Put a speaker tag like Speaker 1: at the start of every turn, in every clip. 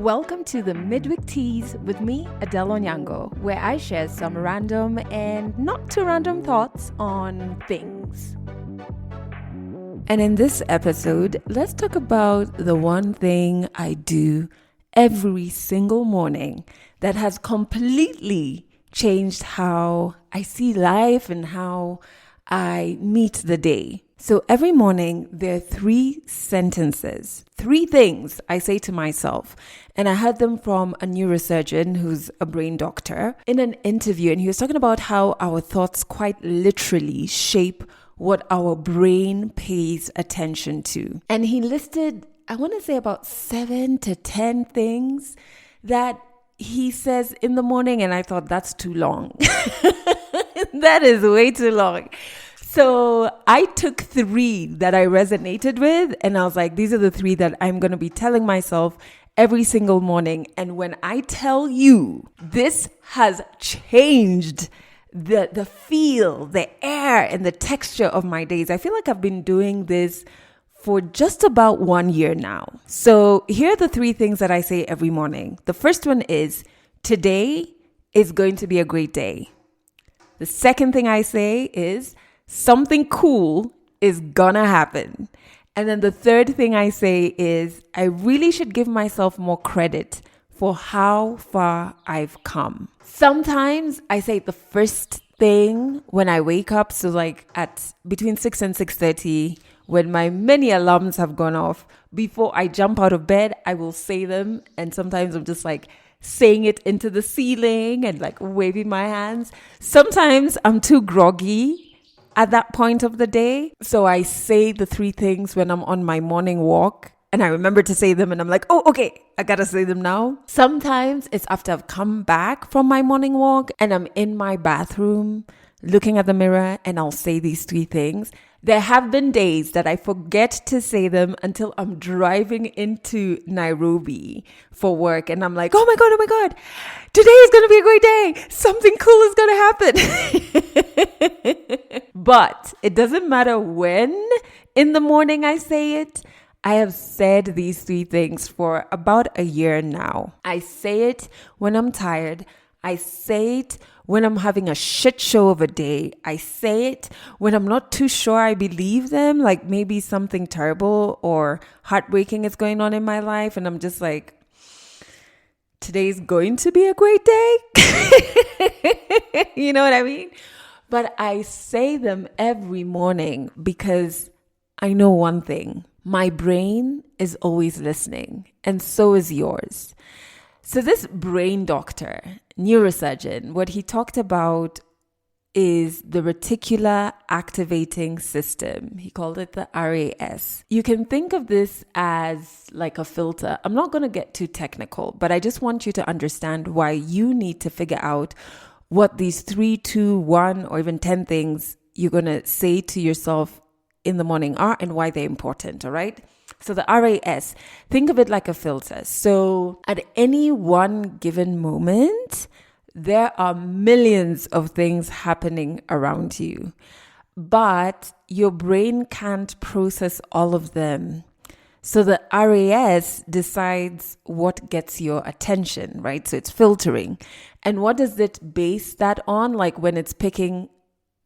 Speaker 1: Welcome to the Mid Week Tease with me, Adelle Onyango, where I share some random and not too random thoughts on things. And in this episode, let's talk about the one thing I do every single morning that has completely changed how I see life and how I meet the day. So every morning, there are 3 sentences, 3 things I say to myself. And I heard them from a neurosurgeon who's a brain doctor in an interview. And he was talking about how our thoughts quite literally shape what our brain pays attention to. And he listed, I want to say about 7 to 10 things that he says in the morning. And I thought, that's too long. That is way too long. So I took 3 that I resonated with, and I was like, these are the 3 that I'm going to be telling myself every single morning. And when I tell you, this has changed the feel, the air, and the texture of my days. I feel like I've been doing this for just about 1 year now. So here are the 3 things that I say every morning. The first one is, today is going to be a great day. The second thing I say is, something cool is gonna happen. And then the third thing I say is, I really should give myself more credit for how far I've come. Sometimes I say the first thing when I wake up, so like at between 6 and 6:30, when my many alarms have gone off, before I jump out of bed, I will say them. And sometimes I'm just like saying it into the ceiling and like waving my hands. Sometimes I'm too groggy at that point of the day. So I say the 3 things when I'm on my morning walk, and I remember to say them and I'm like, oh, okay, I gotta say them now. Sometimes it's after I've come back from my morning walk and I'm in my bathroom looking at the mirror, and I'll say these 3 things. There have been days that I forget to say them until I'm driving into Nairobi for work. And I'm like, oh my God, today is going to be a great day. Something cool is going to happen. But it doesn't matter when in the morning I say it. I have said these 3 things for about a year now. I say it when I'm tired. I say it when I'm having a shit show of a day. I say it when I'm not too sure I believe them, like maybe something terrible or heartbreaking is going on in my life, and I'm just like, today's going to be a great day. You know what I mean? But I say them every morning because I know one thing. My brain is always listening, and so is yours. So this brain doctor, neurosurgeon, what he talked about is the Reticular Activating System. He called it the RAS. You can think of this as like a filter. I'm not going to get too technical, but I just want you to understand why you need to figure out what these 3, 2, 1, or even 10 things you're going to say to yourself in the morning are and why they're important, all right? So the RAS, think of it like a filter. So at any one given moment, there are millions of things happening around you, but your brain can't process all of them. So the RAS decides what gets your attention, right? So it's filtering. And what does it base that on? Like when it's picking,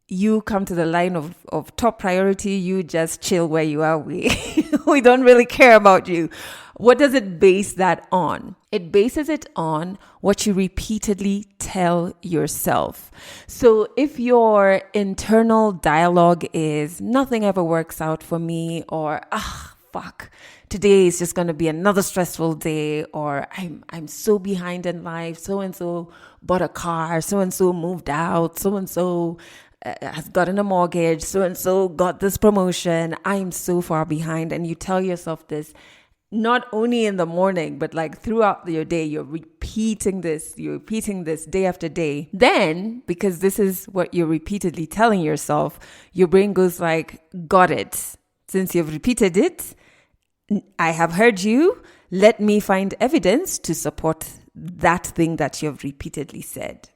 Speaker 1: you come to the line of top priority, you just chill where you are. We don't really care about you. What does it base that on? It bases it on what you repeatedly tell yourself. So if your internal dialogue is, nothing ever works out for me, or, fuck, today is just going to be another stressful day, or I'm so behind in life, so-and-so bought a car, so-and-so moved out, so-and-so has gotten a mortgage, so-and-so got this promotion, I'm so far behind. And you tell yourself this, not only in the morning, but like throughout your day, you're repeating this day after day. Then, because this is what you're repeatedly telling yourself, your brain goes like, got it. Since you've repeated it, I have heard you. Let me find evidence to support that thing that you've repeatedly said.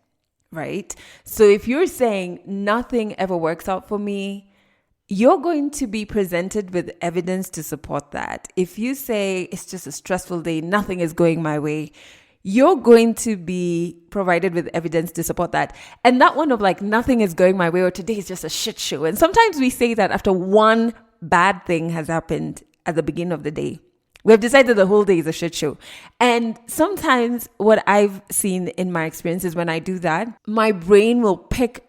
Speaker 1: Right? So if you're saying nothing ever works out for me, you're going to be presented with evidence to support that. If you say it's just a stressful day, nothing is going my way, you're going to be provided with evidence to support that. And that one of like, nothing is going my way, or today is just a shit show. And sometimes we say that after one bad thing has happened at the beginning of the day. We have decided the whole day is a shit show. And sometimes what I've seen in my experience is when I do that, my brain will pick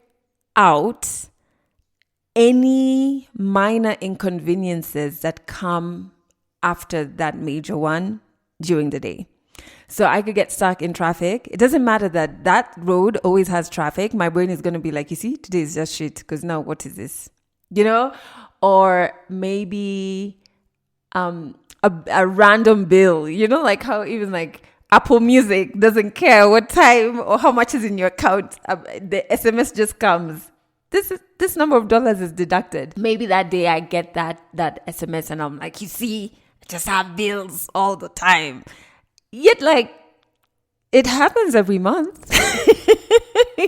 Speaker 1: out any minor inconveniences that come after that major one during the day. So I could get stuck in traffic. It doesn't matter that that road always has traffic. My brain is going to be like, you see, today is just shit, because now what is this? You know? Or maybe a random bill, you know, like how even like Apple Music doesn't care what time or how much is in your account. The SMS just comes. This number of dollars is deducted. Maybe that day I get that SMS and I'm like, you see, I just have bills all the time. Yet like it happens every month.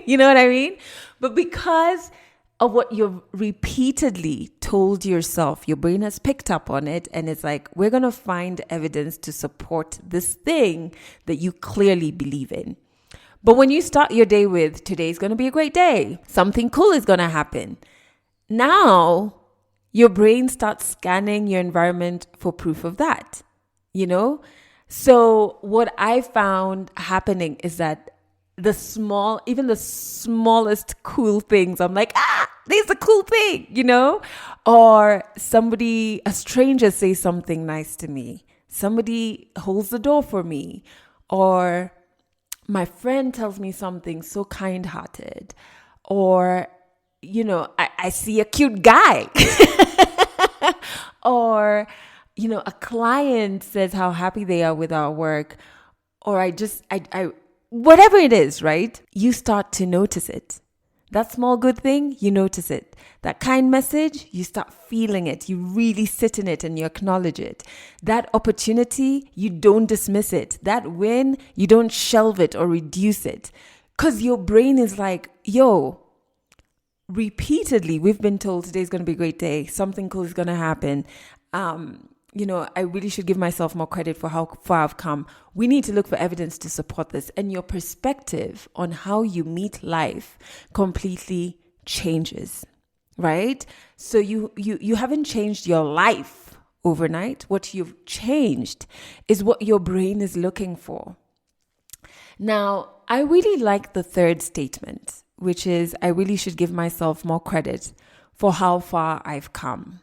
Speaker 1: You know what I mean? But because of what you've repeatedly told yourself, your brain has picked up on it, and it's like, we're going to find evidence to support this thing that you clearly believe in. But when you start your day with, today's going to be a great day, something cool is going to happen, now your brain starts scanning your environment for proof of that, you know? So what I found happening is that even the smallest cool things, I'm like, this is a cool thing, you know? Or a stranger says something nice to me. Somebody holds the door for me. Or my friend tells me something so kind-hearted. Or, you know, I see a cute guy. Or, you know, a client says how happy they are with our work. Or I whatever it is, right? You start to notice it. That small good thing, you notice it. That kind message, you start feeling it. You really sit in it and you acknowledge it. That opportunity, you don't dismiss it. That win, you don't shelve it or reduce it. Because your brain is like, yo, repeatedly, we've been told today's going to be a great day. Something cool is going to happen. You know, I really should give myself more credit for how far I've come. We need to look for evidence to support this. And your perspective on how you meet life completely changes, right? So you haven't changed your life overnight. What you've changed is what your brain is looking for. Now, I really like the third statement, which is I really should give myself more credit for how far I've come.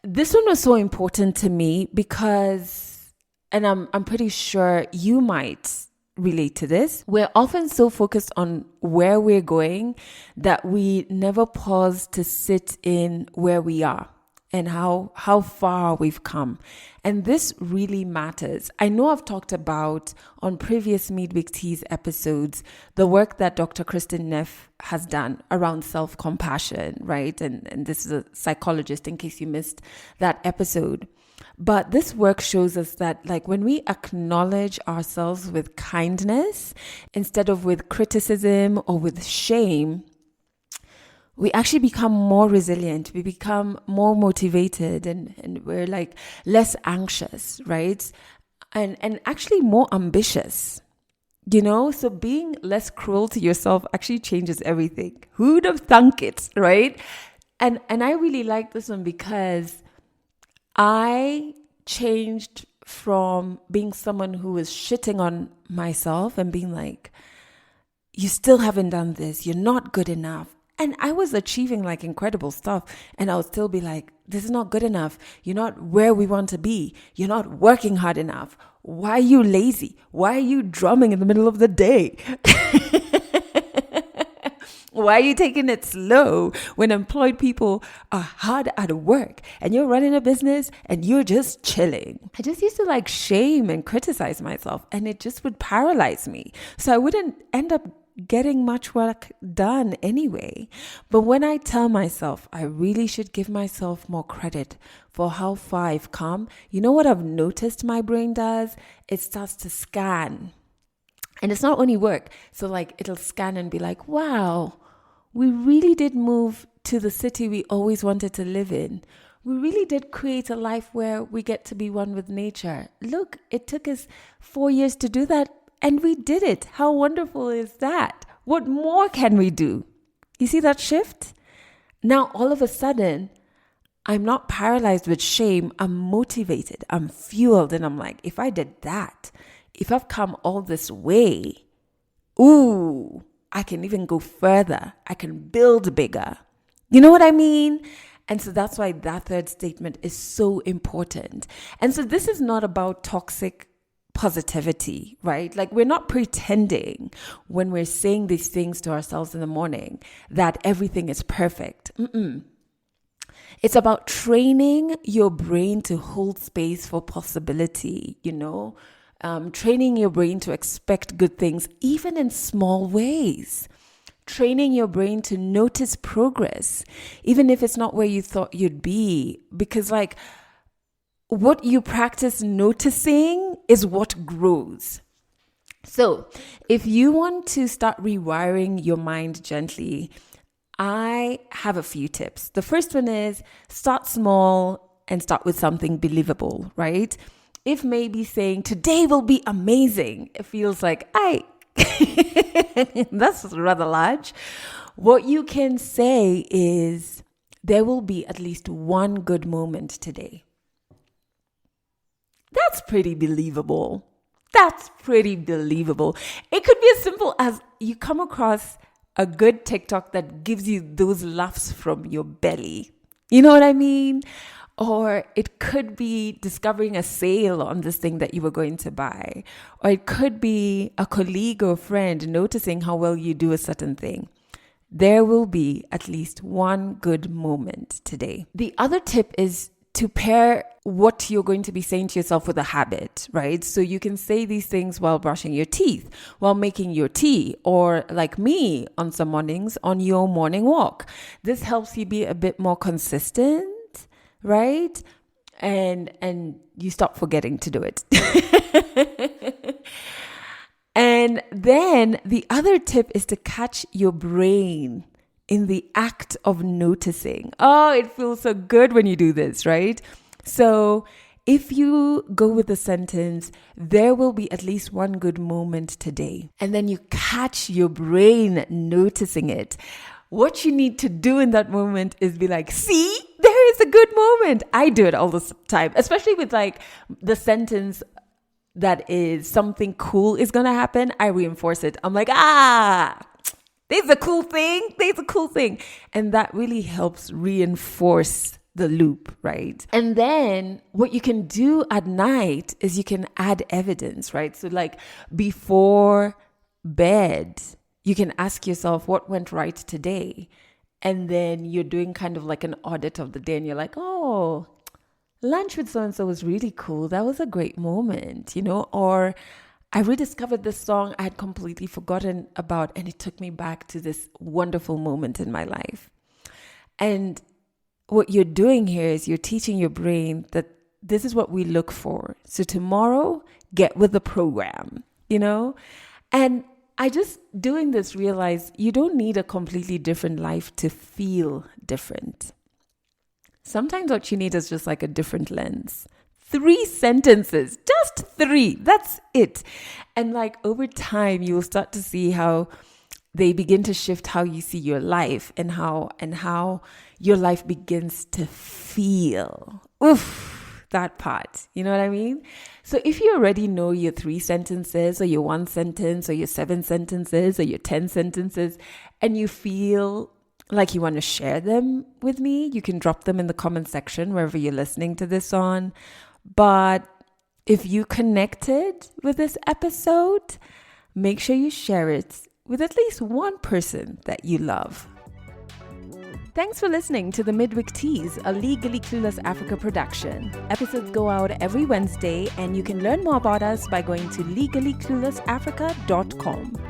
Speaker 1: This one was so important to me because, and I'm pretty sure you might relate to this, we're often so focused on where we're going that we never pause to sit in where we are and how far we've come. And this really matters. I know I've talked about on previous Mid Week Tease episodes the work that Dr. Kristin Neff has done around self-compassion, right? And this is a psychologist in case you missed that episode. But this work shows us that like when we acknowledge ourselves with kindness instead of with criticism or with shame, we actually become more resilient, we become more motivated, and we're like less anxious, right? And actually more ambitious, you know? So being less cruel to yourself actually changes everything. Who'd have thunk it, right? And I really like this one because I changed from being someone who was shitting on myself and being like, you still haven't done this, you're not good enough. And I was achieving like incredible stuff. And I would still be like, this is not good enough. You're not where we want to be. You're not working hard enough. Why are you lazy? Why are you drumming in the middle of the day? Why are you taking it slow when employed people are hard at work and you're running a business and you're just chilling? I just used to like shame and criticize myself, and it just would paralyze me. So I wouldn't end up getting much work done anyway. But when I tell myself I really should give myself more credit for how far I've come, you know what I've noticed my brain does? It starts to scan. And it's not only work. So like it'll scan and be like, wow, we really did move to the city we always wanted to live in. We really did create a life where we get to be one with nature. Look, it took us 4 years to do that, and we did it. How wonderful is that? What more can we do? You see that shift? Now, all of a sudden, I'm not paralyzed with shame. I'm motivated. I'm fueled. And I'm like, if I did that, if I've come all this way, ooh, I can even go further. I can build bigger. You know what I mean? And so that's why that third statement is so important. And so this is not about toxic positivity, right? Like, we're not pretending when we're saying these things to ourselves in the morning that everything is perfect. It's about training your brain to hold space for possibility, training your brain to expect good things, even in small ways. Training your brain to notice progress, even if it's not where you thought you'd be. Because what you practice noticing is what grows. So if you want to start rewiring your mind gently, I have a few tips. The first one is start small and start with something believable, right? If maybe saying today will be amazing, it feels like, that's rather large. What you can say is there will be at least one good moment today. That's pretty believable. It could be as simple as you come across a good TikTok that gives you those laughs from your belly. You know what I mean? Or it could be discovering a sale on this thing that you were going to buy. Or it could be a colleague or friend noticing how well you do a certain thing. There will be at least one good moment today. The other tip is to pair what you're going to be saying to yourself with a habit, right? So you can say these things while brushing your teeth, while making your tea, or like me on some mornings on your morning walk. This helps you be a bit more consistent, right? And you stop forgetting to do it. And then the other tip is to catch your brain in the act of noticing. Oh, it feels so good when you do this, right? So if you go with the sentence, there will be at least one good moment today, and then you catch your brain noticing it, what you need to do in that moment is be like, see, there is a good moment. I do it all the time, especially with the sentence that is something cool is going to happen. I reinforce it. I'm like, there's a cool thing. And that really helps reinforce the loop, right? And then what you can do at night is you can add evidence, right? So before bed, you can ask yourself what went right today. And then you're doing kind of like an audit of the day and you're like, oh, lunch with so-and-so was really cool. That was a great moment, or I rediscovered this song I had completely forgotten about, and it took me back to this wonderful moment in my life. And what you're doing here is you're teaching your brain that this is what we look for. So tomorrow, get with the program, And I just doing this realized you don't need a completely different life to feel different. Sometimes what you need is just like a different lens. 3 sentences, just 3. That's it. And over time, you'll start to see how they begin to shift how you see your life and how your life begins to feel. Oof, that part. You know what I mean? So if you already know your 3 sentences or your 1 sentence or your 7 sentences or your 10 sentences, and you feel like you want to share them with me, you can drop them in the comment section wherever you're listening to this on. But if you connected with this episode, make sure you share it with at least one person that you love. Thanks for listening to the Mid Week Tease, a Legally Clueless Africa production. Episodes go out every Wednesday, and you can learn more about us by going to legallycluelessafrica.com.